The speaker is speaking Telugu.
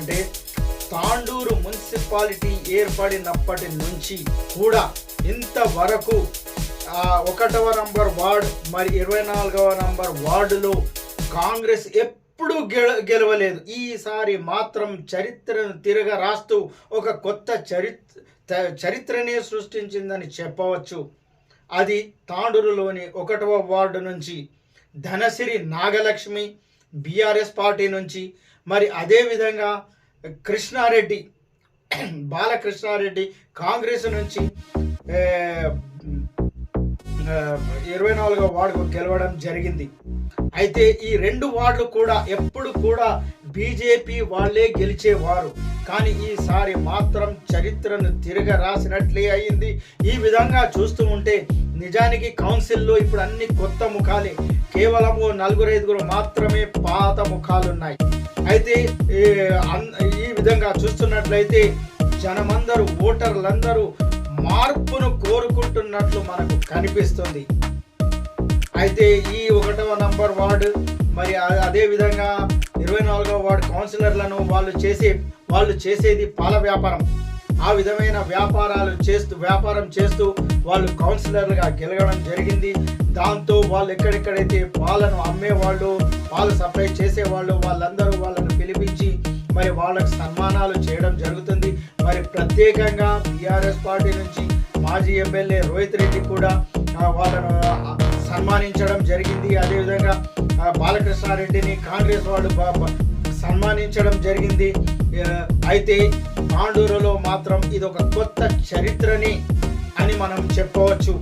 అంటే తాండూరు మున్సిపాలిటీ ఏర్పడినప్పటి నుంచి కూడా ఇంతవరకు 1వ నంబర్ వార్డు మరి 24వ నంబర్ వార్డులో కాంగ్రెస్ ఎప్పుడూ గెలవలేదు. ఈసారి మాత్రం చరిత్రను తిరగరాస్తూ ఒక కొత్త చరిత్రనే సృష్టించిందని చెప్పవచ్చు. అది తాండూరులోని 1వ వార్డు నుంచి ధనసిరి నాగలక్ష్మి బీఆర్ఎస్ పార్టీ నుంచి, మరి అదేవిధంగా కృష్ణారెడ్డి బాలకృష్ణారెడ్డి కాంగ్రెస్ నుంచి 24వ వార్డుకు గెలవడం జరిగింది. అయితే ఈ 2 వార్డులు కూడా ఎప్పుడు కూడా బీజేపీ వాళ్ళే గెలిచేవారు. కానీ ఈసారి మాత్రం చరిత్రను తిరగరాసినట్లే అయింది. ఈ విధంగా చూస్తూ ఉంటే నిజానికి కౌన్సిల్లో ఇప్పుడు అన్ని కొత్త ముఖాలే, కేవలము 4-5 మాత్రమే పాత ముఖాలున్నాయి. అయితే ఈ విధంగా చూస్తున్నట్లయితే జనమందరూ ఓటర్లందరూ మార్పును కోరుకుంటున్నట్లు మనకు కనిపిస్తుంది. అయితే ఈ 1వ నంబర్ వార్డు మరి అదేవిధంగా 24వ వార్డు కౌన్సిలర్లను వాళ్ళు చేసేది పాల వ్యాపారం. ఆ విధమైన వ్యాపారం చేస్తూ వాళ్ళు కౌన్సిలర్లుగా గెలవడం జరిగింది. దాంతో వాళ్ళు ఎక్కడెక్కడైతే పాలను అమ్మేవాళ్ళు, పాలు సప్లై చేసేవాళ్ళు వాళ్ళందరూ వాళ్ళను పిలిపించి మరి వాళ్ళకు సన్మానాలు చేయడం జరుగుతుంది. మరి ప్రత్యేకంగా బీఆర్ఎస్ పార్టీ నుంచి మాజీ ఎమ్మెల్యే రోహిత్ రెడ్డి కూడా వాళ్ళను సన్మానించడం జరిగింది. అదేవిధంగా బాలకృష్ణారెడ్డిని కాంగ్రెస్ వాళ్ళు సన్మానించడం జరిగింది. అయితే తాండూరులో మాత్రం ఇది ఒక కొత్త చరిత్రని అని మనం చెప్పవచ్చు.